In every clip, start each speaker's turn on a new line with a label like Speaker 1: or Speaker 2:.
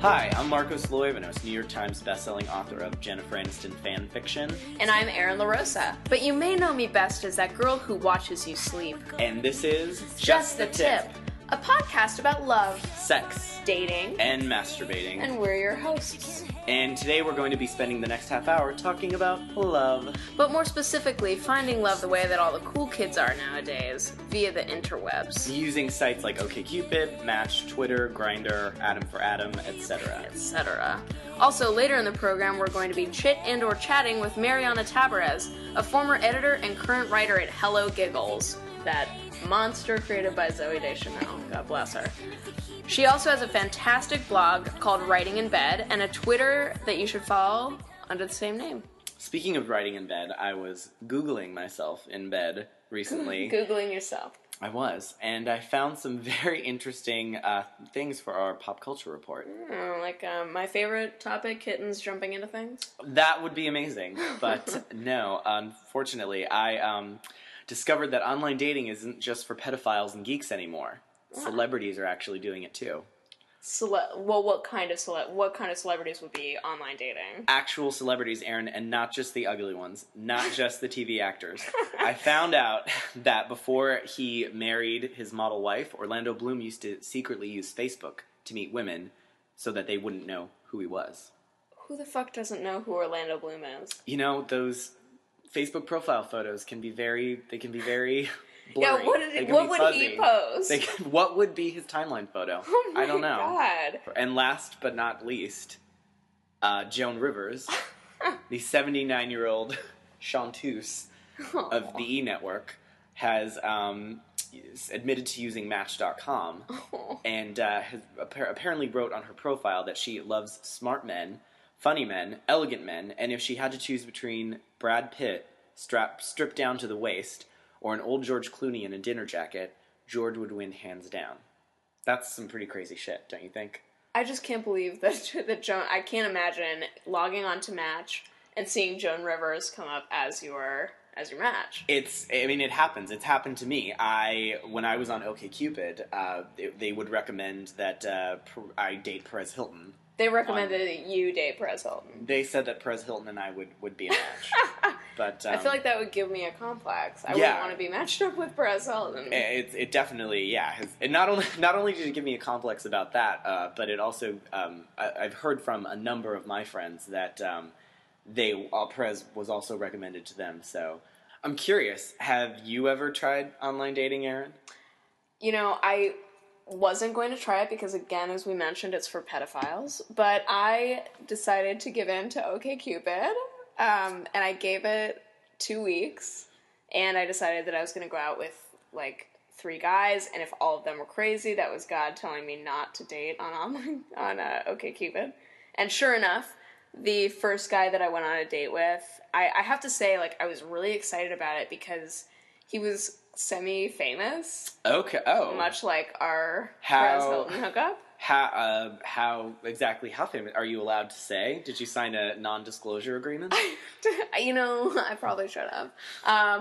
Speaker 1: Hi, I'm Marcos Luevanos, New York Times bestselling author of Jennifer Aniston fan fiction.
Speaker 2: And I'm Erin Rosa, but you may know me best as that girl who watches you sleep.
Speaker 1: And this is
Speaker 2: Just the Tip, a podcast about love,
Speaker 1: sex,
Speaker 2: dating,
Speaker 1: and masturbating.
Speaker 2: And we're your hosts.
Speaker 1: And today we're going to be spending the next half hour talking about love.
Speaker 2: But more specifically, finding love the way that all the cool kids are nowadays, via the interwebs.
Speaker 1: Using sites like OkCupid, Match, Twitter, Grindr, Adam for Adam, etc.
Speaker 2: Etc. Also, later in the program, we're going to be chit and or chatting with Marianna Tabares, a former editor and current writer at Hello Giggles, that monster created by Zoe Deschanel. God bless her. She also has a fantastic blog called Writing in Bed and a Twitter that you should follow under the same name.
Speaker 1: Speaking of writing in bed, I was Googling myself in bed recently.
Speaker 2: Googling yourself.
Speaker 1: I was, and I found some very interesting things for our pop culture report.
Speaker 2: Like my favorite topic, kittens jumping into things?
Speaker 1: That would be amazing, but no, unfortunately, I discovered that online dating isn't just for pedophiles and geeks anymore. Celebrities are actually doing it too.
Speaker 2: What kind of celebrities would be online dating?
Speaker 1: Actual celebrities, Erin, and not just the ugly ones, not just the TV actors. I found out that before he married his model wife, Orlando Bloom used to secretly use Facebook to meet women so that they wouldn't know who he was.
Speaker 2: Who the fuck doesn't know who Orlando Bloom is?
Speaker 1: You know, those Facebook profile photos can be very blurry.
Speaker 2: Yeah, what would he post?
Speaker 1: What would be his timeline photo?
Speaker 2: Oh my
Speaker 1: I don't know.
Speaker 2: God.
Speaker 1: And last but not least, Joan Rivers, the 79-year-old chanteuse of the E! Network, has admitted to using Match.com and has apparently wrote on her profile that she loves smart men, funny men, elegant men, and if she had to choose between Brad Pitt, stripped down to the waist, or an old George Clooney in a dinner jacket, George would win hands down. That's some pretty crazy shit, don't you think? I
Speaker 2: just can't believe that Joan... I can't imagine logging onto Match and seeing Joan Rivers come up as your match.
Speaker 1: It happens. It's happened to me. When I was on OkCupid, they would recommend that I date Perez Hilton.
Speaker 2: They recommended that you date Perez Hilton.
Speaker 1: They said that Perez Hilton and I would be a match. But
Speaker 2: I feel like that would give me a complex. I wouldn't want to be matched up with Perez Hilton.
Speaker 1: It definitely, yeah. And not only did it give me a complex about that, but it also, I've heard from a number of my friends that Perez was also recommended to them. So I'm curious, have you ever tried online dating, Erin?
Speaker 2: You know, I wasn't going to try it because, again, as we mentioned, it's for pedophiles. But I decided to give in to OkCupid, and I gave it 2 weeks, and I decided that I was going to go out with, 3 guys, and if all of them were crazy, that was God telling me not to date on OkCupid. And sure enough, the first guy that I went on a date with, I have to say, I was really excited about it because he was semi-famous.
Speaker 1: Okay. Oh.
Speaker 2: Much like our Perez Hilton hookup.
Speaker 1: How famous? Are you allowed to say? Did you sign a non-disclosure agreement?
Speaker 2: I probably should have.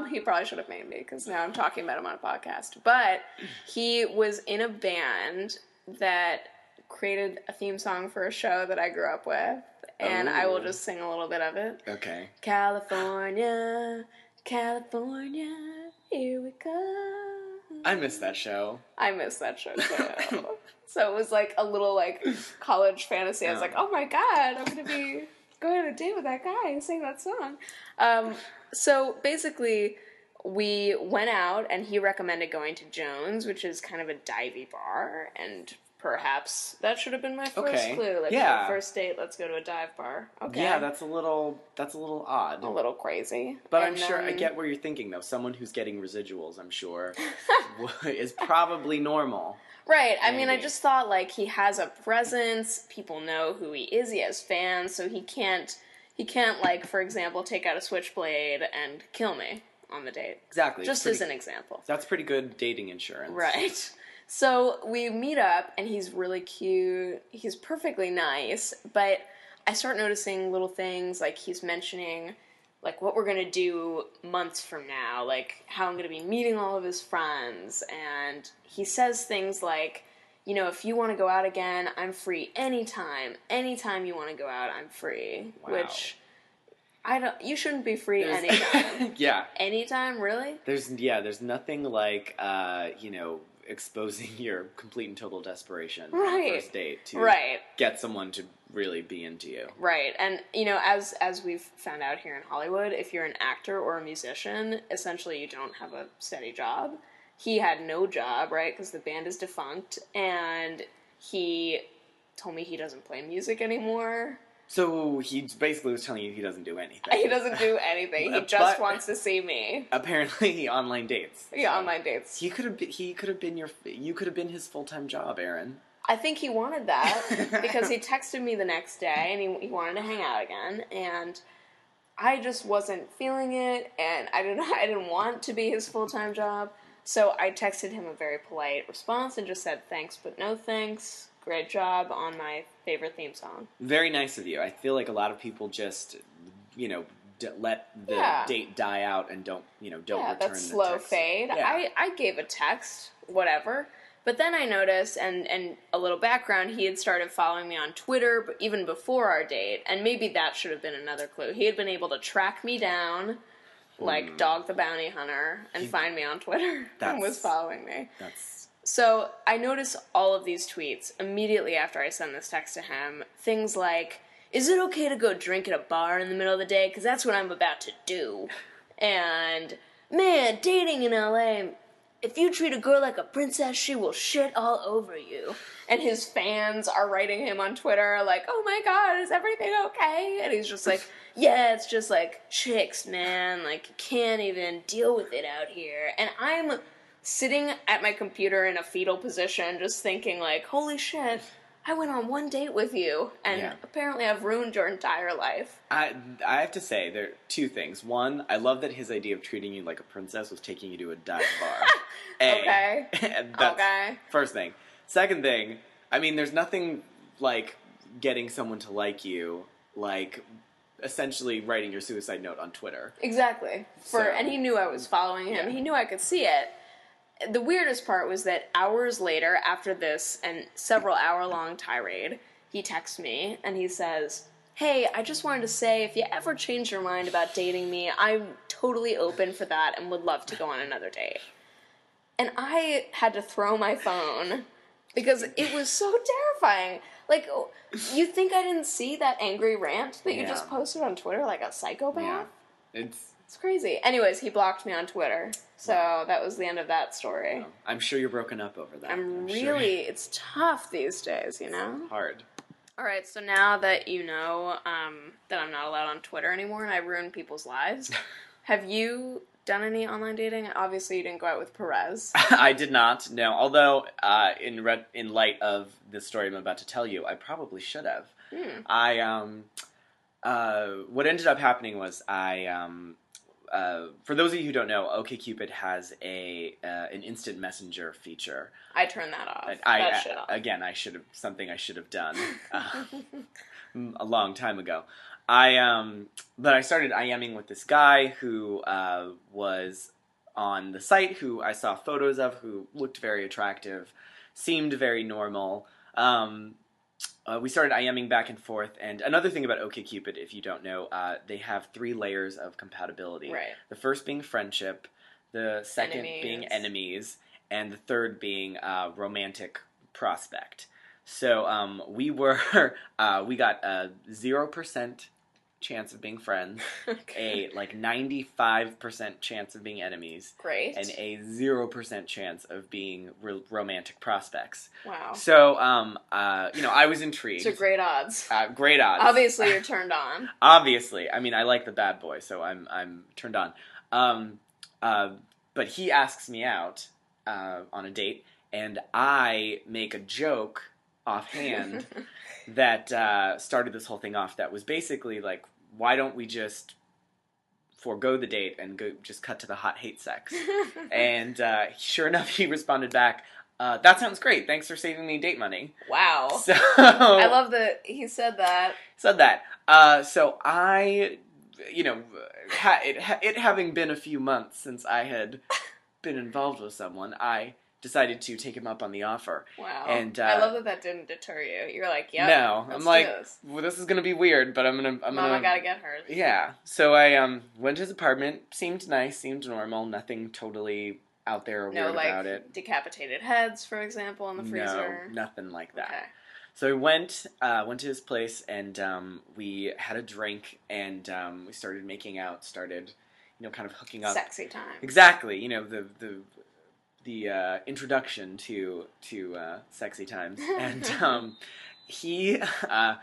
Speaker 2: He probably should have made me because now I'm talking about him on a podcast. But he was in a band that created a theme song for a show that I grew up with. And I will just sing a little bit of it.
Speaker 1: Okay.
Speaker 2: California, California, here we go.
Speaker 1: I miss that show.
Speaker 2: I miss that show too. So it was a little college fantasy. I was like, oh my God, I'm going to be going on a date with that guy and sing that song. So basically, we went out and he recommended going to Joan's, which is kind of a divey bar, and perhaps that should have been my first clue. First date, let's go to a dive bar. Okay.
Speaker 1: Yeah, that's a little odd.
Speaker 2: A little crazy.
Speaker 1: But I'm sure I get where you're thinking, though. Someone who's getting residuals, I'm sure, is probably normal.
Speaker 2: Right. I mean, I just thought, he has a presence. People know who he is. He has fans, so he can't, for example, take out a switchblade and kill me on the date.
Speaker 1: Exactly.
Speaker 2: Just as an example.
Speaker 1: That's pretty good dating insurance.
Speaker 2: Right. So we meet up, and he's really cute. He's perfectly nice, but I start noticing little things, he's mentioning, what we're going to do months from now, how I'm going to be meeting all of his friends, and he says things like, you know, if you want to go out again, I'm free anytime. Anytime you want to go out, I'm free.
Speaker 1: Wow.
Speaker 2: Which, you shouldn't be free anytime.
Speaker 1: Yeah.
Speaker 2: Anytime, really?
Speaker 1: There's nothing like, exposing your complete and total desperation on
Speaker 2: Right.
Speaker 1: the first date to
Speaker 2: Right.
Speaker 1: get someone to really be into you.
Speaker 2: Right. And, you know, as we've found out here in Hollywood, if you're an actor or a musician, essentially you don't have a steady job. He had no job, right, because the band is defunct, and he told me he doesn't play music anymore.
Speaker 1: So he basically was telling you he doesn't do anything.
Speaker 2: He doesn't do anything. He just wants to see me.
Speaker 1: Apparently, online dates.
Speaker 2: Yeah, online dates.
Speaker 1: You could have been his full-time job, Erin.
Speaker 2: I think he wanted that because he texted me the next day and he wanted to hang out again, and I just wasn't feeling it, and I didn't want to be his full-time job. So I texted him a very polite response and just said thanks but no thanks. Great job on my favorite theme song.
Speaker 1: Very nice of you. I feel like a lot of people just, let the date die out and don't return the text.
Speaker 2: That slow fade.
Speaker 1: Yeah.
Speaker 2: I gave a text, whatever. But then I noticed, and a little background, he had started following me on Twitter, but even before our date, and maybe that should have been another clue. He had been able to track me down, like Dog the Bounty Hunter, and find me on Twitter and was following me. So I noticed all of these tweets immediately after I sent this text to him. Things like, is it okay to go drink at a bar in the middle of the day? Because that's what I'm about to do. And, man, dating in LA, if you treat a girl like a princess, she will shit all over you. And his fans are writing him on Twitter like, oh my god, is everything okay? And he's just like, yeah, it's just like chicks, man. Like, you can't even deal with it out here. And I'm sitting at my computer in a fetal position just thinking like, holy shit, I went on one date with you, and apparently I've ruined your entire life.
Speaker 1: I have to say, there are two things. One, I love that his idea of treating you like a princess was taking you to a dive bar.
Speaker 2: Okay.
Speaker 1: And that's first thing. Second thing, I mean, there's nothing like getting someone to like you, like essentially writing your suicide note on Twitter.
Speaker 2: Exactly. And he knew I was following him. He knew I could see it. The weirdest part was that hours later, after this and several hour-long tirade, he texts me and he says, hey, I just wanted to say, if you ever change your mind about dating me, I'm totally open for that and would love to go on another date. And I had to throw my phone because it was so terrifying. Like, you think I didn't see that angry rant that you just posted on Twitter like a psychopath?
Speaker 1: Yeah.
Speaker 2: It's crazy. Anyways, he blocked me on Twitter. So that was the end of that story.
Speaker 1: Well, I'm sure you're broken up over that.
Speaker 2: It's tough these days, you know?
Speaker 1: It's hard.
Speaker 2: Alright, so now that you know that I'm not allowed on Twitter anymore and I ruin people's lives, have you done any online dating? Obviously you didn't go out with Perez.
Speaker 1: I did not, no. Although, in light of the story I'm about to tell you, I probably should have. What ended up happening was for those of you who don't know, OkCupid has an instant messenger feature.
Speaker 2: I turned that off.
Speaker 1: Again, I should have done a long time ago. But I started IMing with this guy who was on the site, who I saw photos of, who looked very attractive, seemed very normal. We started IMing back and forth, and another thing about OkCupid, if you don't know, they have 3 layers of compatibility.
Speaker 2: Right.
Speaker 1: The first being friendship, the second being enemies, and the third being romantic prospect. So we got a 0% chance of being friends, a 95% chance of being enemies,
Speaker 2: great,
Speaker 1: and a 0% chance of being romantic prospects.
Speaker 2: Wow.
Speaker 1: So I was intrigued.
Speaker 2: So great odds.
Speaker 1: Great odds.
Speaker 2: Obviously, you're turned on.
Speaker 1: Obviously, I mean, I like the bad boy, so I'm turned on. But he asks me out on a date, and I make a joke offhand that started this whole thing off. That was basically like, why don't we just forego the date and just cut to the hot hate sex? And sure enough, he responded back, that sounds great. Thanks for saving me date money.
Speaker 2: Wow.
Speaker 1: So
Speaker 2: I love that he said that.
Speaker 1: So I, it having been a few months since I had been involved with someone, I decided to take him up on the offer.
Speaker 2: Wow.
Speaker 1: And
Speaker 2: I love that didn't deter you. You're like, yeah.
Speaker 1: No,
Speaker 2: let's
Speaker 1: I'm like,
Speaker 2: do this.
Speaker 1: well, this is gonna be weird, but I'm
Speaker 2: Mama gotta get hers.
Speaker 1: Yeah. So I went to his apartment. Seemed nice. Seemed normal. Nothing totally out there or weird about it.
Speaker 2: No, decapitated heads, for example, in the freezer.
Speaker 1: No, nothing like that.
Speaker 2: Okay.
Speaker 1: So we went to his place, and we had a drink, and we started making out. Started, kind of hooking up.
Speaker 2: Sexy time.
Speaker 1: Exactly. The introduction to sexy times, and he tells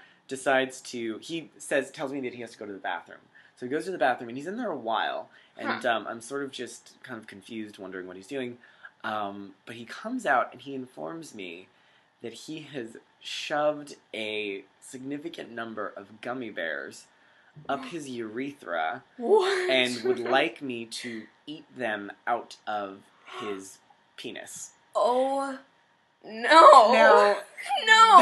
Speaker 1: me that he has to go to the bathroom. So he goes to the bathroom, and he's in there a while, and I'm sort of just kind of confused, wondering what he's doing. But he comes out, and he informs me that he has shoved a significant number of gummy bears up his urethra.
Speaker 2: What?
Speaker 1: And would like me to eat them out of his penis.
Speaker 2: Oh, no.
Speaker 1: Now,
Speaker 2: no.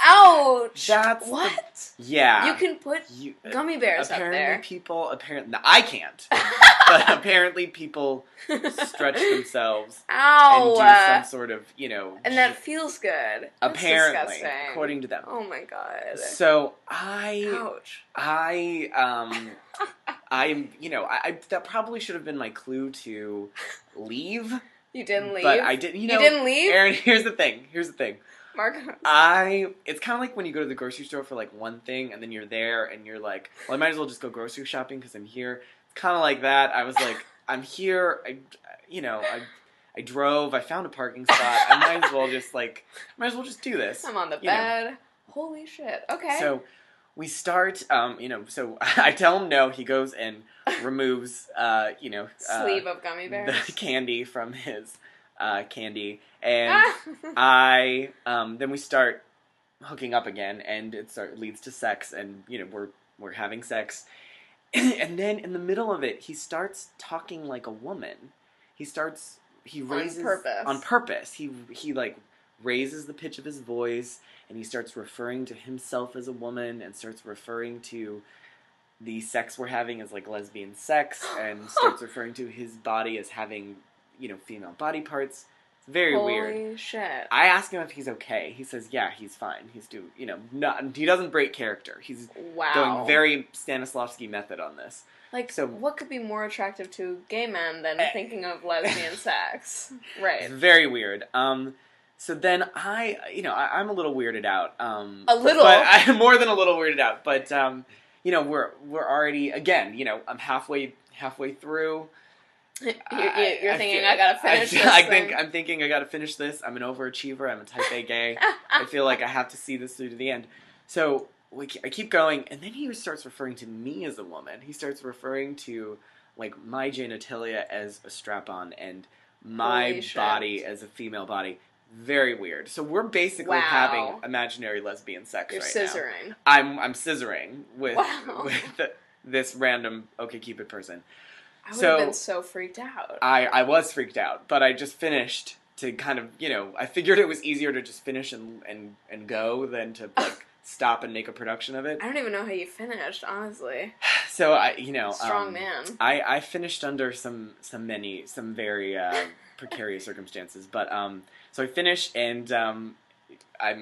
Speaker 2: Ouch.
Speaker 1: That's
Speaker 2: what?
Speaker 1: Yeah.
Speaker 2: You can put gummy bears up there.
Speaker 1: No, I can't. But apparently people stretch themselves
Speaker 2: Ow.
Speaker 1: and do some sort of,
Speaker 2: And that feels good. That's
Speaker 1: apparently,
Speaker 2: disgusting.
Speaker 1: according to them.
Speaker 2: Oh my god.
Speaker 1: So
Speaker 2: Ouch.
Speaker 1: that probably should have been my clue to leave.
Speaker 2: You didn't leave?
Speaker 1: But I didn't,
Speaker 2: You didn't leave?
Speaker 1: Erin, here's the thing.
Speaker 2: Mark.
Speaker 1: It's kind of like when you go to the grocery store for like one thing and then you're there and you're like, well, I might as well just go grocery shopping because I'm here. It's kind of like that. I was like, I'm here. I drove. I found a parking spot. I might as well just do this.
Speaker 2: I'm on the bed. Holy shit. Okay.
Speaker 1: So we start, so I tell him no. He goes and removes,
Speaker 2: sleeve of gummy bears.
Speaker 1: The candy from his candy. And then we start hooking up again, and it leads to sex, and, we're having sex. And then in the middle of it, he starts talking like a woman. He raises...
Speaker 2: On purpose.
Speaker 1: On purpose. He like, raises the pitch of his voice, and he starts referring to himself as a woman, and starts referring to the sex we're having as, like, lesbian sex, and starts referring to his body as having, female body parts. It's very weird.
Speaker 2: Holy shit.
Speaker 1: I ask him if he's okay. He says, yeah, he's fine. He doesn't break character. He's going very Stanislavski method on this.
Speaker 2: Like, so, what could be more attractive to gay men than thinking of lesbian sex? Right.
Speaker 1: Very weird. So then I'm a little weirded out.
Speaker 2: A little?
Speaker 1: But I'm more than a little weirded out. But, we're already, again, I'm halfway through.
Speaker 2: You're thinking I gotta finish this.
Speaker 1: I'm thinking I gotta finish this. I'm an overachiever. I'm a type A gay. I feel like I have to see this through to the end. So I keep going, and then he starts referring to me as a woman. He starts referring to, like, my genitalia as a strap-on and my body as a female body. Very weird. So we're basically having imaginary lesbian sex right now.
Speaker 2: You're scissoring.
Speaker 1: I'm scissoring with this random OkCupid person.
Speaker 2: I would have been so freaked out.
Speaker 1: I was freaked out, but I just finished to kind of, I figured it was easier to just finish and go than to, like, stop and make a production of it.
Speaker 2: I don't even know how you finished, honestly.
Speaker 1: So,
Speaker 2: strong man.
Speaker 1: I finished under some very precarious circumstances, but, so I finish, and, I'm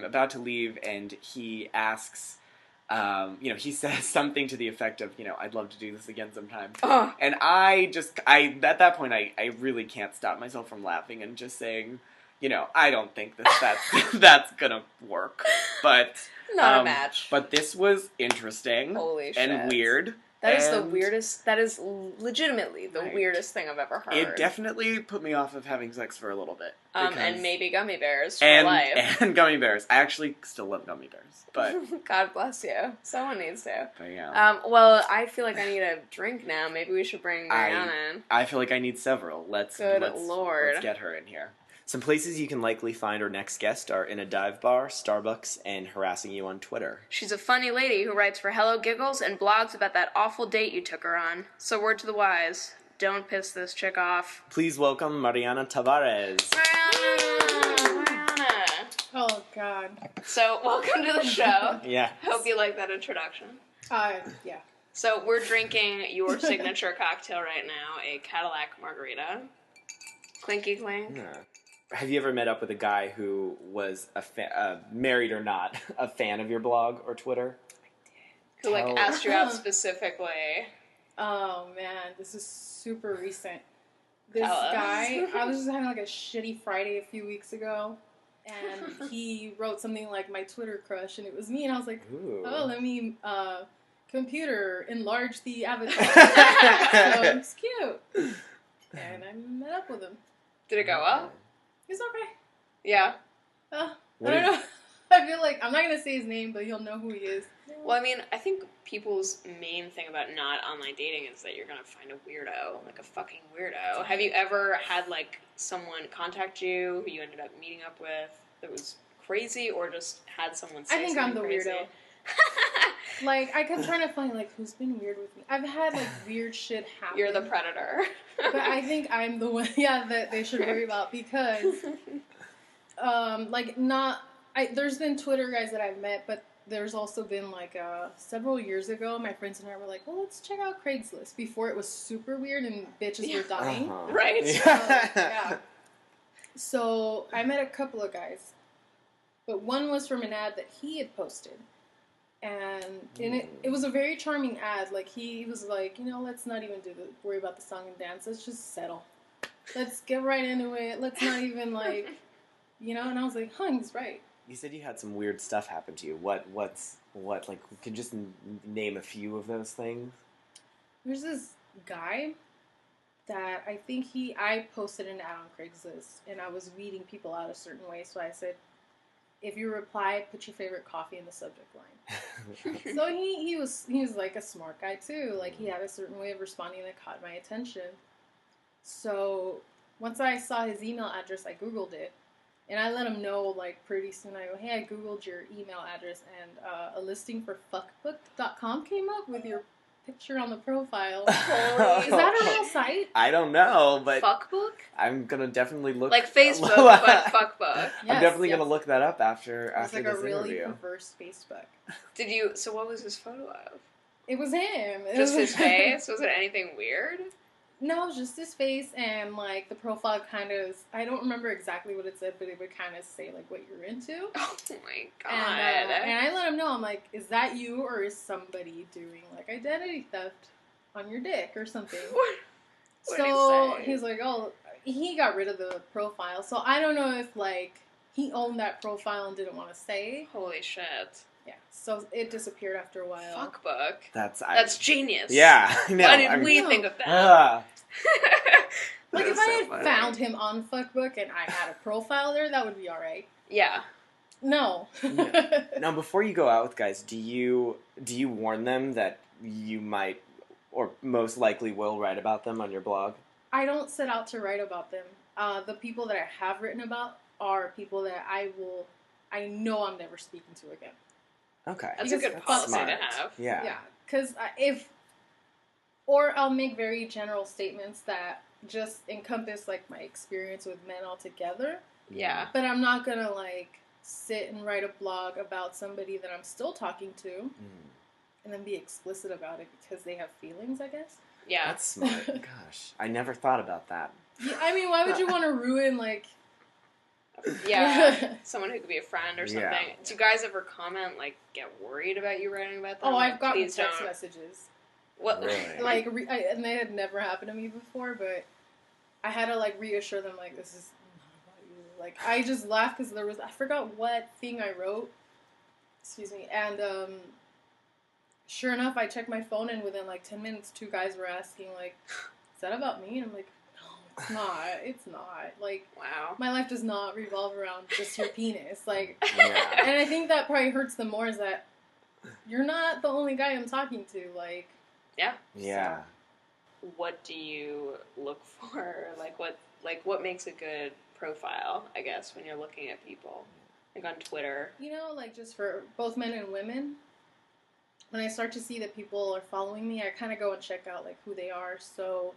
Speaker 1: about to leave, and he asks... he says something to the effect of, I'd love to do this again sometime. And at that point, I really can't stop myself from laughing and just saying, I don't think that's gonna work. But
Speaker 2: not a match.
Speaker 1: But this was interesting.
Speaker 2: Holy shit.
Speaker 1: And weird.
Speaker 2: That is the weirdest, that is legitimately the weirdest thing I've ever heard.
Speaker 1: It definitely put me off of having sex for a little bit.
Speaker 2: And maybe gummy bears for life.
Speaker 1: And gummy bears. I actually still love gummy bears, but...
Speaker 2: God bless you. Someone needs to.
Speaker 1: But yeah.
Speaker 2: Well, I feel like I need a drink now. Maybe we should bring Marianna in.
Speaker 1: I feel like I need several. Let's get her in here.
Speaker 3: Some places you can likely find our next guest are in a dive bar, Starbucks, and harassing you on Twitter.
Speaker 2: She's a funny lady who writes for Hello Giggles and blogs about that awful date you took her on. So word to the wise, don't piss this chick off.
Speaker 3: Please welcome Marianna Tabares.
Speaker 2: Marianna!
Speaker 4: Oh, God.
Speaker 2: So, welcome to the show.
Speaker 3: Yeah.
Speaker 2: Hope you like that introduction.
Speaker 4: Yeah.
Speaker 2: So, we're drinking your signature cocktail right now, a Cadillac margarita. Clinky clink.
Speaker 3: Yeah. have you ever met up with a guy who was married or not, a fan of your blog or Twitter?
Speaker 2: Who, like, asked you out specifically?
Speaker 4: Oh, man, this is super recent. This
Speaker 2: Tell us.
Speaker 4: guy, I was just having, like, a shitty Friday a few weeks ago, and he wrote something like, my Twitter crush, and it was me, and I was like,
Speaker 3: Ooh.
Speaker 4: oh, let me, computer, enlarge the avatar. So it's cute. And I met up with him.
Speaker 2: Did it go well?
Speaker 4: He's okay.
Speaker 2: Yeah.
Speaker 4: I don't know. I feel like, I'm not going to say his name, but he'll know who he is.
Speaker 2: Well, I mean, I think people's main thing about not online dating is that you're going to find a weirdo, like a fucking weirdo. Have you ever had, like, someone contact you who you ended up meeting up with that was crazy, or just had someone say something crazy?
Speaker 4: I think I'm the weirdo. Like, I kept trying to find, like, who's been weird with me. I've had, like, weird shit happen.
Speaker 2: You're the predator.
Speaker 4: But I think I'm the one, that they should worry about, because, like, there's been Twitter guys that I've met, but there's also been, like, several years ago, my friends and I were like, well, let's check out Craigslist, before it was super weird and bitches were dying.
Speaker 3: Uh-huh.
Speaker 2: Right.
Speaker 4: Yeah. So, I met a couple of guys, but one was from an ad that he had posted. And it was a very charming ad. Like, he was like, let's not even worry about the song and dance. Let's just settle. Let's get right into it. Let's not even, like, and I was like, he's right.
Speaker 3: You said you had some weird stuff happen to you. What, like, could you just name a few of those things?
Speaker 4: There's this guy that I posted an ad on Craigslist, and I was weeding people out a certain way, so I said, if you reply, put your favorite coffee in the subject line. So he was like a smart guy too. Like, he had a certain way of responding that caught my attention. So once I saw his email address, I Googled it, and I let him know, like, pretty soon. I go, hey, I Googled your email address, and a listing for fuckbook.com came up with your picture on the profile. Is that a real site?
Speaker 3: I don't know, but
Speaker 2: Fuckbook?
Speaker 3: I'm gonna definitely look
Speaker 2: Like Facebook, but fuckbook.
Speaker 3: I'm definitely gonna look that up after
Speaker 4: It's like
Speaker 3: this
Speaker 4: a really
Speaker 3: interview.
Speaker 4: reverse Facebook.
Speaker 2: So what was his photo of?
Speaker 4: It was him.
Speaker 2: Just his face? Was it anything weird?
Speaker 4: No, it was just his face, and, like, the profile kind of, I don't remember exactly what it said, but it would kind of say, like, what you're into.
Speaker 2: Oh my god.
Speaker 4: And I let him know, I'm like, is that you, or is somebody doing, like, identity theft on your dick or something?
Speaker 2: What
Speaker 4: So
Speaker 2: did he say?
Speaker 4: he's like, oh, he got rid of the profile, so I don't know if, like, he owned that profile and didn't want to say.
Speaker 2: Holy shit.
Speaker 4: Yeah, so it disappeared after a while.
Speaker 2: Fuckbook.
Speaker 3: That's
Speaker 2: genius.
Speaker 3: Yeah, I know.
Speaker 2: Why did we think of that?
Speaker 4: Like, if
Speaker 2: That's
Speaker 4: I
Speaker 2: so
Speaker 4: had
Speaker 2: funny.
Speaker 4: found him on Fuckbook and I had a profile there, that would be alright.
Speaker 2: Yeah.
Speaker 4: No.
Speaker 3: Now, before you go out with guys, do you warn them that you might, or most likely will, write about them on your blog?
Speaker 4: I don't set out to write about them. The people that I have written about are people that I know I'm never speaking to again.
Speaker 3: Okay.
Speaker 2: That's a good policy
Speaker 3: smart.
Speaker 2: to have.
Speaker 3: Yeah.
Speaker 4: Yeah, because or I'll make very general statements that just encompass, like, my experience with men altogether.
Speaker 2: Yeah.
Speaker 4: But I'm not gonna, like, sit and write a blog about somebody that I'm still talking to and then be explicit about it because they have feelings, I guess.
Speaker 2: Yeah.
Speaker 3: That's smart. Gosh, I never thought about that.
Speaker 4: Yeah, I mean, why would you want to ruin, like...
Speaker 2: Yeah. Someone who could be a friend or something.
Speaker 3: Yeah.
Speaker 2: Do you guys ever comment, like, get worried about you writing about them?
Speaker 4: Oh, I've gotten
Speaker 2: Please
Speaker 4: text
Speaker 2: don't.
Speaker 4: messages.
Speaker 2: What?
Speaker 3: Really?
Speaker 4: Like, and they had never happened to me before, but I had to, like, reassure them, like, this is not about you. Like, I just laughed because I forgot what thing I wrote. Excuse me. And, sure enough, I checked my phone, and within, like, 10 minutes, 2 guys were asking, like, is that about me? And I'm like, no, it's not. It's not. Like,
Speaker 2: Wow.
Speaker 4: my life does not revolve around just your penis. Like,
Speaker 3: Yeah.
Speaker 4: and I think that probably hurts them more is that you're not the only guy I'm talking to. Like,
Speaker 2: Yeah.
Speaker 3: Yeah.
Speaker 2: What do you look for? What makes a good profile, I guess, when you're looking at people? Like on Twitter.
Speaker 4: like, just for both men and women, when I start to see that people are following me, I kind of go and check out, like, who they are. So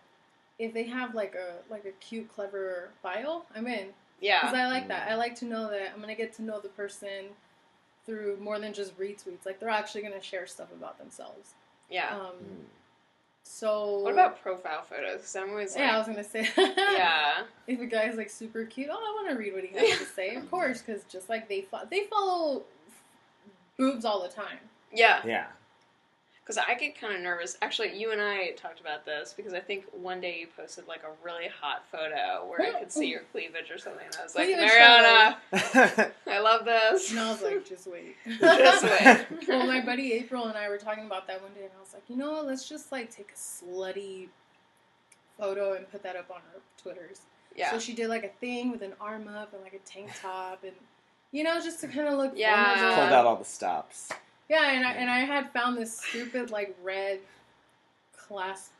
Speaker 4: if they have, like a cute, clever bio, I'm in.
Speaker 2: Yeah.
Speaker 4: Because I like that. I like to know that I'm going to get to know the person through more than just retweets. Like, they're actually going to share stuff about themselves.
Speaker 2: Yeah.
Speaker 4: So...
Speaker 2: What about profile photos? 'Cause I'm always like...
Speaker 4: Yeah, I was going to say.
Speaker 2: Yeah.
Speaker 4: if a guy's like super cute, I want to read what he has to say, of course, because just like they follow boobs all the time.
Speaker 2: Yeah.
Speaker 3: Yeah.
Speaker 2: Because I get kind of nervous. Actually, you and I talked about this because I think one day you posted like a really hot photo where I could see your cleavage or something. And I was like, Marianna, I love this.
Speaker 4: And I was like, just wait.
Speaker 2: Just wait.
Speaker 4: Well, my buddy April and I were talking about that one day, and I was like, you know what, let's just like take a slutty photo and put that up on our Twitters.
Speaker 2: Yeah.
Speaker 4: So she did like a thing with an arm up and like a tank top and, you know, just to kind of look
Speaker 2: Yeah.
Speaker 4: vulnerable.
Speaker 3: Pulled out all the stops.
Speaker 4: Yeah, and I had found this stupid like red clasp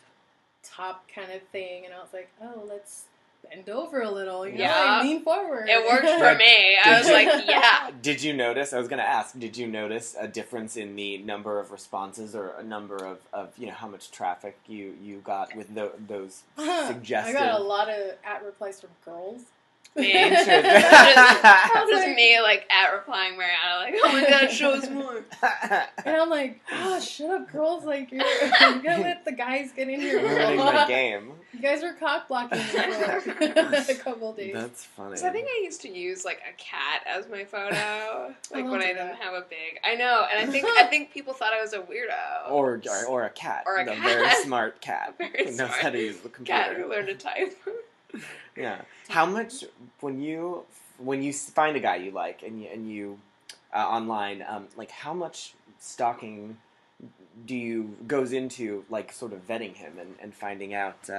Speaker 4: top kind of thing, and I was like, oh, let's bend over a little, you know, like lean forward.
Speaker 2: It worked for me. I was like, yeah.
Speaker 3: Did you notice, I was going to ask, did you notice a difference in the number of responses or a number of you know, how much traffic you got with those suggested?
Speaker 4: I got a lot of @replies from girls.
Speaker 2: Me.
Speaker 3: Interesting.
Speaker 2: Just me, like, replying Marianna, like, oh my god, show us more.
Speaker 4: And I'm like, oh, shut up, girls. Like, you're gonna let the guys get in here.
Speaker 3: Ruining my game.
Speaker 4: You guys were cock blocking me for like a couple days.
Speaker 3: That's funny.
Speaker 2: So I think I used to use, like, a cat as my photo, like, when I
Speaker 4: do that.
Speaker 2: didn't have a big... I know, and I think people thought I was a weirdo.
Speaker 3: Or a cat.
Speaker 2: Or a
Speaker 3: A
Speaker 2: cat.
Speaker 3: very smart cat.
Speaker 2: Very
Speaker 3: who knows
Speaker 2: smart
Speaker 3: how to use the computer.
Speaker 2: Cat who learned to type.
Speaker 3: Yeah. How much when you find a guy you like and you online, like how much stalking goes into like sort of vetting him and finding out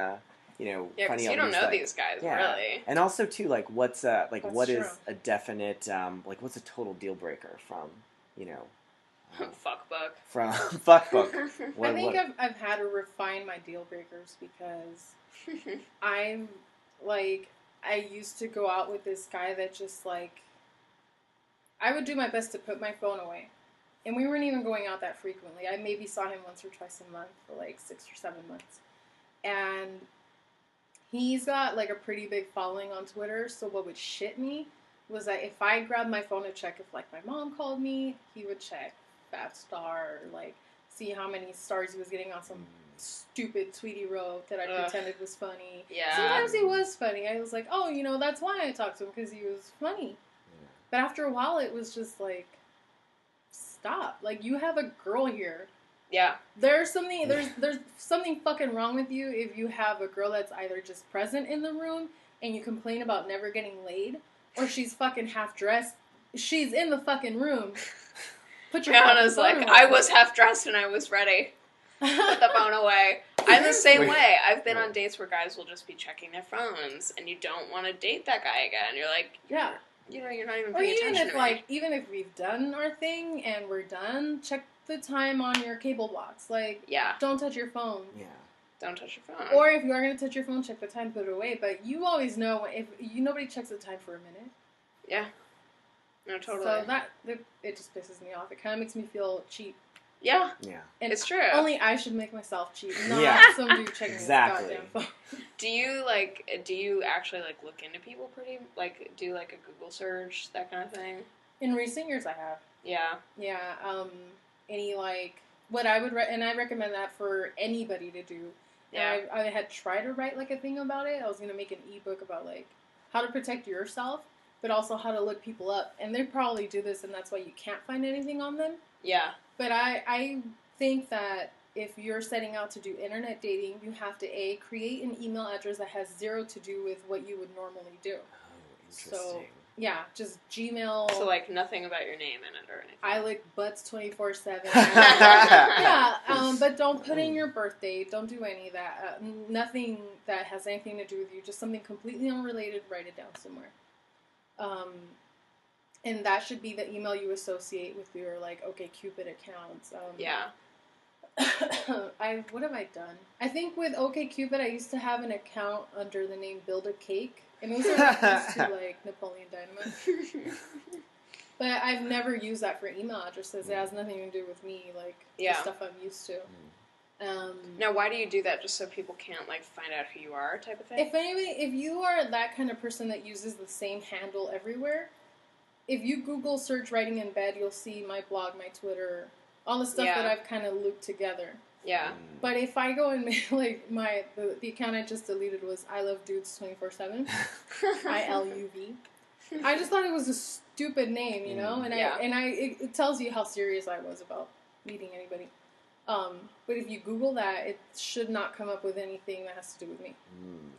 Speaker 3: you know,
Speaker 2: Yeah, because
Speaker 3: finding out
Speaker 2: you don't
Speaker 3: what
Speaker 2: know
Speaker 3: he's
Speaker 2: these guys,
Speaker 3: yeah.
Speaker 2: really.
Speaker 3: And also too, like what's
Speaker 4: That's
Speaker 3: what is
Speaker 4: true.
Speaker 3: a definite like what's a total deal breaker from, you know,
Speaker 2: Fuck book.
Speaker 3: from fuckbook.
Speaker 4: I think I've had to refine my deal breakers because I'm like, I used to go out with this guy that just like, I would do my best to put my phone away. And we weren't even going out that frequently. I maybe saw him once or twice a month for like 6 or 7 months. And he's got like a pretty big following on Twitter. So what would shit me was that if I grabbed my phone to check if like my mom called me, he would check Fatstar or like see how many stars he was getting on some stupid Tweety Road that I pretended was funny.
Speaker 2: Yeah.
Speaker 4: Sometimes he was funny. I was like, oh, you know, that's why I talked to him, because he was funny.
Speaker 3: Yeah.
Speaker 4: But after a while, it was just like, stop. Like, you have a girl here.
Speaker 2: Yeah.
Speaker 4: There's something fucking wrong with you if you have a girl that's either just present in the room and you complain about never getting laid, or she's fucking half dressed. She's in the fucking room. Put your
Speaker 2: Rihanna's like,
Speaker 4: away.
Speaker 2: I was half dressed and I was ready. Put the phone away. I'm the same way. I've been on dates where guys will just be checking their phones, and you don't want to date that guy again. You're like,
Speaker 4: yeah.
Speaker 2: You know, you're not even
Speaker 4: Or
Speaker 2: paying
Speaker 4: even
Speaker 2: attention
Speaker 4: if
Speaker 2: to
Speaker 4: like,
Speaker 2: me.
Speaker 4: even if we've done our thing and we're done, check the time on your cable box. Like,
Speaker 2: Yeah.
Speaker 4: don't touch your phone.
Speaker 3: Yeah.
Speaker 2: Don't touch your phone.
Speaker 4: Or if you are going to touch your phone, check the time, put it away. But you always know if nobody checks the time for a minute.
Speaker 2: Yeah. No, totally.
Speaker 4: So it just pisses me off. It kind of makes me feel cheap.
Speaker 2: Yeah.
Speaker 3: Yeah.
Speaker 4: And
Speaker 2: It's true.
Speaker 4: Only I should make myself cheap, not
Speaker 3: Yeah.
Speaker 4: some dude checking
Speaker 3: Exactly.
Speaker 4: his goddamn phone.
Speaker 2: Do you actually, like, look into people pretty, like, do, like, a Google search, that kind of thing?
Speaker 4: In recent years, I have.
Speaker 2: Yeah.
Speaker 4: Yeah. Any, like, what I would, and I recommend that for anybody to do.
Speaker 2: Yeah.
Speaker 4: I had tried to write, like, a thing about it. I was going to make an ebook about, like, how to protect yourself, but also how to look people up. And they probably do this, and that's why you can't find anything on them.
Speaker 2: Yeah.
Speaker 4: But I think that if you're setting out to do internet dating, you have to, create an email address that has zero to do with what you would normally do.
Speaker 3: Oh, interesting.
Speaker 4: So, yeah, just Gmail.
Speaker 2: So, like, nothing about your name in it or anything.
Speaker 4: I lick butts 24/7. Yeah, but don't put in your birthday. Don't do any of that. Nothing that has anything to do with you. Just something completely unrelated. Write it down somewhere. And that should be the email you associate with your, like, OkCupid accounts.
Speaker 2: Yeah.
Speaker 4: What have I done? I think with OkCupid, I used to have an account under the name Build a Cake. And it was a reference to, like, Napoleon Dynamite. But I've never used that for email addresses. It has nothing to do with me, like,
Speaker 2: Yeah.
Speaker 4: the stuff I'm used to.
Speaker 2: Now, why do you do that? Just so people can't, like, find out who you are type of thing?
Speaker 4: If you are that kind of person that uses the same handle everywhere, if you Google search writing in bed, you'll see my blog, my Twitter, all the stuff
Speaker 2: Yeah.
Speaker 4: that I've kind of looped together.
Speaker 2: Yeah.
Speaker 4: But if I go and like the account I just deleted was I love dudes 24/7, ILUV. I just thought it was a stupid name, you know, and it tells you how serious I was about meeting anybody. But if you Google that, it should not come up with anything that has to do with me.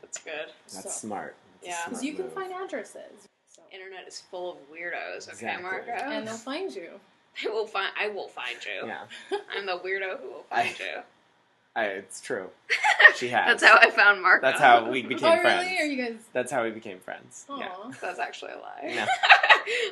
Speaker 2: That's good.
Speaker 3: That's smart.
Speaker 4: Because you can find addresses. So.
Speaker 2: Internet is full of weirdos. Okay,
Speaker 3: Exactly.
Speaker 2: Marco.
Speaker 4: And they'll find you.
Speaker 2: I will find you.
Speaker 3: Yeah.
Speaker 2: I'm the weirdo who will find you.
Speaker 3: It's true. She has.
Speaker 2: That's how I found Marco.
Speaker 3: That's how we became friends.
Speaker 4: Really? Are you guys?
Speaker 3: That's how we became friends.
Speaker 4: Aww.
Speaker 3: Yeah.
Speaker 2: That's actually a lie.
Speaker 3: No.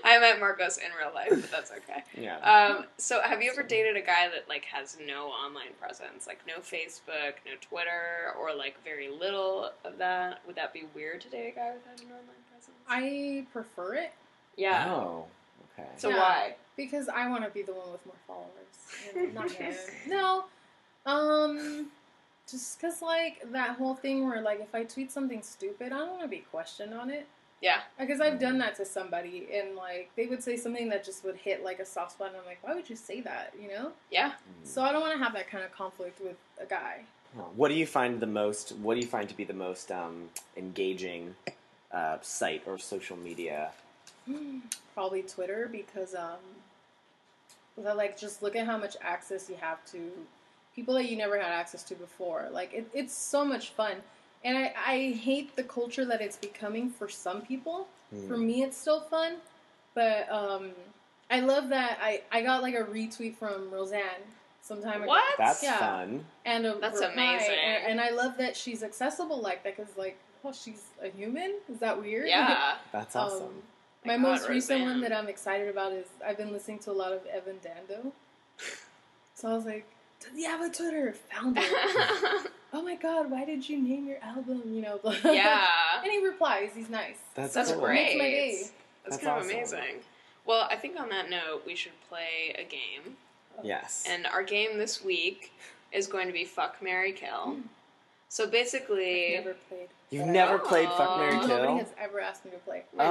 Speaker 2: I met Marcos in real life, but that's okay.
Speaker 3: Yeah.
Speaker 2: So have you ever dated a guy that like has no online presence, like no Facebook, no Twitter, or like very little of that? Would that be weird to date a guy without an online presence?
Speaker 4: I prefer it.
Speaker 2: Yeah.
Speaker 3: Oh. Okay.
Speaker 2: So why?
Speaker 4: Because I want to be the one with more followers. Not him. No. Just because, like, that whole thing where, like, if I tweet something stupid, I don't want to be questioned on it.
Speaker 2: Yeah.
Speaker 4: Because I've done that to somebody, and, like, they would say something that just would hit, like, a soft spot, and I'm like, why would you say that, you know?
Speaker 2: Yeah.
Speaker 4: So I don't want to have that kind of conflict with a guy.
Speaker 3: What do you find to be the most engaging site or social media?
Speaker 4: Probably Twitter, because, like, just look at how much access you have to people that you never had access to before. Like, it's so much fun. And I hate the culture that it's becoming for some people. For me, it's still fun. But I love that I got, like, a retweet from Roseanne some time ago.
Speaker 2: What?
Speaker 3: That's fun.
Speaker 4: And
Speaker 2: that's
Speaker 4: reply.
Speaker 2: amazing.
Speaker 4: And I love that she's accessible like that, because, like, oh, she's a human? Is that weird?
Speaker 2: Yeah.
Speaker 3: That's awesome.
Speaker 4: My most recent one that I'm excited about is I've been listening to a lot of Evan Dando. So I was like, does he have a Twitter? Found it. Oh my god, why did you name your album? You know.
Speaker 2: Yeah.
Speaker 4: And he replies. He's nice.
Speaker 2: That's
Speaker 3: cool.
Speaker 2: great.
Speaker 4: Makes my day.
Speaker 2: That's kind
Speaker 3: awesome.
Speaker 2: of amazing. Well, I think on that note, we should play a game.
Speaker 3: Yes.
Speaker 2: And our game this week is going to be Fuck, Marry, Kill. So basically...
Speaker 4: I've never played.
Speaker 3: You've never played Fuck, Marry, Kill?
Speaker 4: Nobody has ever asked me to play.
Speaker 2: Oh my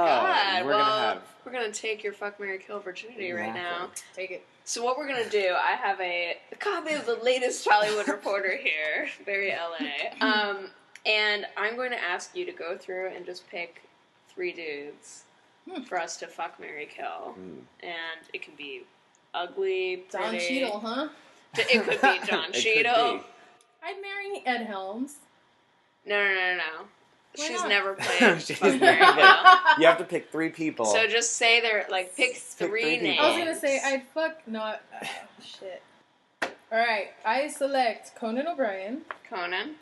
Speaker 2: god.
Speaker 3: We're
Speaker 2: going to take your Fuck, Marry, Kill virginity right now.
Speaker 4: Take it.
Speaker 2: So what we're going to do, I have a copy of the latest Hollywood Reporter here. Very LA. And I'm going to ask you to go through and just pick 3 dudes for us to fuck, marry, kill. And it can be ugly, pretty.
Speaker 4: Don Cheadle, huh?
Speaker 2: It could be Don Cheadle.
Speaker 4: I'd marry Ed Helms.
Speaker 2: No.
Speaker 4: Why
Speaker 2: She's
Speaker 4: not?
Speaker 2: never played
Speaker 3: She's
Speaker 2: Fuck,
Speaker 3: never
Speaker 2: Marry, Kill.
Speaker 3: You have to pick 3 people.
Speaker 2: So just say they're, like, pick 3
Speaker 3: 3
Speaker 2: names.
Speaker 3: people.
Speaker 4: I was gonna say I'd fuck not. Shit. All right, I select Conan O'Brien,
Speaker 2: Conan,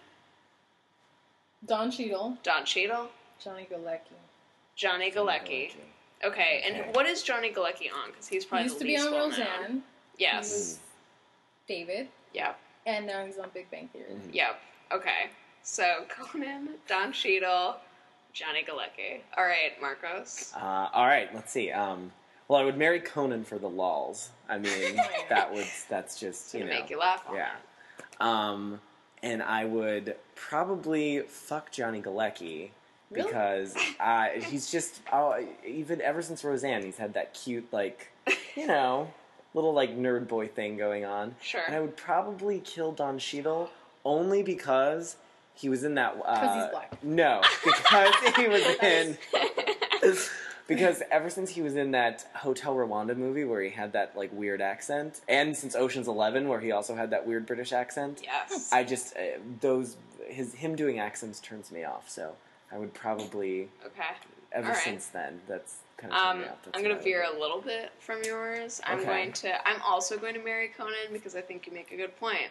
Speaker 4: Don Cheadle,
Speaker 2: Johnny
Speaker 4: Galecki.
Speaker 2: Galecki. Okay, and what is Johnny Galecki on? Because he's
Speaker 4: He
Speaker 2: probably
Speaker 4: used
Speaker 2: the
Speaker 4: to be
Speaker 2: least
Speaker 4: on
Speaker 2: well
Speaker 4: Roseanne.
Speaker 2: known.
Speaker 4: He
Speaker 2: Yes.
Speaker 4: was David,
Speaker 2: Yeah.
Speaker 4: and now he's on Big Bang Theory.
Speaker 2: Yep. Okay. So Conan, Don Cheadle, Johnny Galecki. All right, Marcos.
Speaker 3: All right, let's see. Well, I would marry Conan for the lulz. I mean, that's just,
Speaker 2: Gonna make you laugh. All
Speaker 3: yeah.
Speaker 2: night.
Speaker 3: And I would probably fuck Johnny Galecki
Speaker 4: Really?
Speaker 3: because he's just even ever since Roseanne, he's had that cute, like, little, like, nerd boy thing going on.
Speaker 2: Sure.
Speaker 3: And I would probably kill Don Cheadle only because he was in that.
Speaker 4: Because he's black.
Speaker 3: No, because he was in. Because ever since he was in that Hotel Rwanda movie where he had that, like, weird accent, and since Ocean's 11 where he also had that weird British accent,
Speaker 2: Yes.
Speaker 3: I just him doing accents turns me off. So I would probably
Speaker 2: Okay.
Speaker 3: ever
Speaker 2: All right.
Speaker 3: since then that's kind of turned me off. That's
Speaker 2: I'm going
Speaker 3: what
Speaker 2: to
Speaker 3: I would
Speaker 2: veer
Speaker 3: do.
Speaker 2: a little bit from yours. I'm
Speaker 3: Okay.
Speaker 2: also going to marry Conan because I think you make a good point.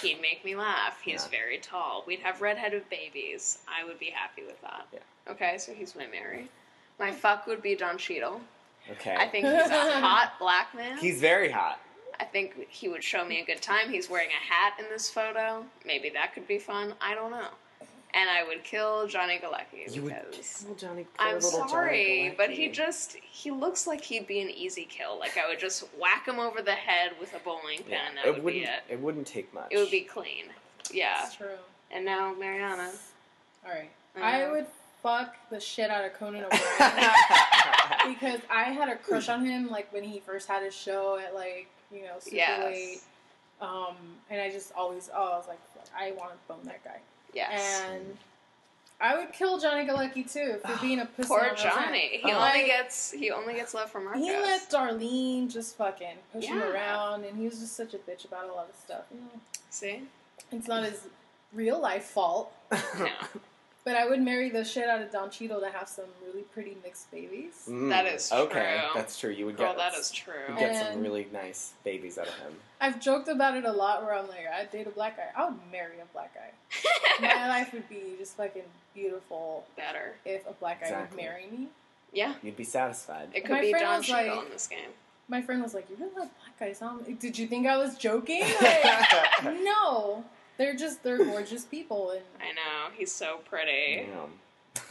Speaker 2: He'd make me laugh. He's
Speaker 3: Yeah.
Speaker 2: very tall. We'd have redheaded babies. I would be happy with that.
Speaker 3: Yeah.
Speaker 2: Okay, so he's my marry. My fuck would be Don Cheadle.
Speaker 3: Okay.
Speaker 2: I think he's a hot black man.
Speaker 3: He's very hot.
Speaker 2: I think he would show me a good time. He's wearing a hat in this photo. Maybe that could be fun. I don't know. And I would kill Johnny Galecki
Speaker 3: You would
Speaker 2: because
Speaker 3: kill Johnny.
Speaker 2: I'm
Speaker 3: little Johnny
Speaker 2: sorry, but
Speaker 3: Galecki.
Speaker 2: he looks like he'd be an easy kill. Like I would just whack him over the head with a bowling pin,
Speaker 3: Yeah,
Speaker 2: and that would be
Speaker 3: wouldn't.
Speaker 2: it.
Speaker 3: It wouldn't take much.
Speaker 2: It would be clean. Yeah.
Speaker 4: That's true.
Speaker 2: And now Marianna.
Speaker 4: All right.
Speaker 2: Uh-huh.
Speaker 4: I would fuck the shit out of Conan O'Brien because I had a crush on him, like, when he first had his show at, like, super
Speaker 2: Yes.
Speaker 4: late. And I just always, I was like, I want to bone that guy.
Speaker 2: Yes.
Speaker 4: And I would kill Johnny Galecki too for being a pussy.
Speaker 2: Poor
Speaker 4: on
Speaker 2: Johnny. He only gets love from Marcos.
Speaker 4: He let Darlene just fucking push him
Speaker 2: Yeah.
Speaker 4: around, and he was just such a bitch about a lot of stuff. You know,
Speaker 2: See?
Speaker 4: it's not his real life fault.
Speaker 2: No.
Speaker 4: But I would marry the shit out of Don Cheadle to have some really pretty mixed babies.
Speaker 2: That is true.
Speaker 3: Okay, that's true. You would
Speaker 2: Girl,
Speaker 3: get
Speaker 2: that is true.
Speaker 3: you'd get some
Speaker 4: And-
Speaker 3: really nice babies out of him.
Speaker 4: I've joked about it a lot where I'm like, I'd date a black guy. I would marry a black guy. My life would be just fucking beautiful
Speaker 2: Better.
Speaker 4: if a black guy
Speaker 3: Exactly.
Speaker 4: would marry me.
Speaker 2: Yeah.
Speaker 3: You'd be satisfied.
Speaker 2: It could
Speaker 4: My
Speaker 2: be
Speaker 4: friend
Speaker 2: Don
Speaker 4: was
Speaker 2: Cheadle
Speaker 4: like-
Speaker 2: in this game.
Speaker 4: My friend was like, you really like black guys, huh? Did you think I was joking? Like, no. They're gorgeous people. And
Speaker 2: I know. He's so pretty.
Speaker 3: Yeah.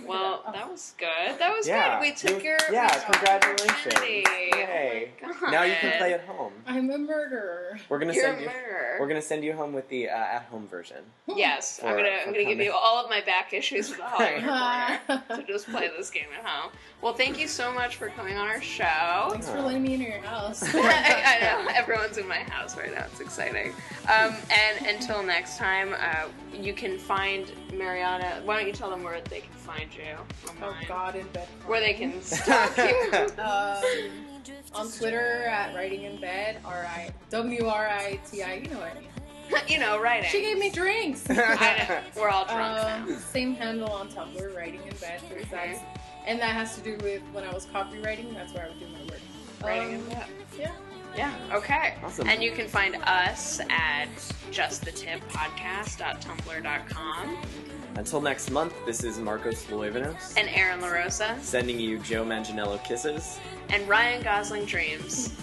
Speaker 2: Well, that was good. That was
Speaker 3: Yeah.
Speaker 2: good. We took your
Speaker 3: Congratulations.
Speaker 2: virginity.
Speaker 3: Yay.
Speaker 2: Oh my God.
Speaker 3: Now you can play at home.
Speaker 4: I'm a murderer.
Speaker 3: We're gonna
Speaker 2: You're
Speaker 3: send
Speaker 2: a
Speaker 3: you.
Speaker 2: murderer.
Speaker 3: We're gonna send you home with the at-home version.
Speaker 2: Yes, I'm
Speaker 3: For
Speaker 2: gonna give
Speaker 3: coming.
Speaker 2: you all of my back issues with the Hollywood Reporter to just play this game at home. Well, thank you so much for coming on our show.
Speaker 4: Thanks for letting me into your house.
Speaker 2: I know everyone's in my house right now. It's exciting. And until next time, you can find Marianna. Why don't you tell them where they can find you
Speaker 4: Oh
Speaker 2: online?
Speaker 4: God, in bed.
Speaker 2: Where they can stalk you.
Speaker 4: On Twitter at Writing in Bed, WRITI. You know what I mean.
Speaker 2: You know, writing.
Speaker 4: She gave me drinks.
Speaker 2: I know. We're all drunk now.
Speaker 4: Same handle on Tumblr, Writing in Bed. And that has to do with when I was copywriting. That's where I would do my work.
Speaker 2: Writing in bed.
Speaker 4: Yeah.
Speaker 2: Yeah, okay.
Speaker 3: Awesome.
Speaker 2: And you can find us at justthetippodcast.tumblr.com.
Speaker 3: Until next month, this is Marcos Luevanos.
Speaker 2: And Erin LaRosa.
Speaker 3: Sending you Joe Manganiello kisses.
Speaker 2: And Ryan Gosling dreams.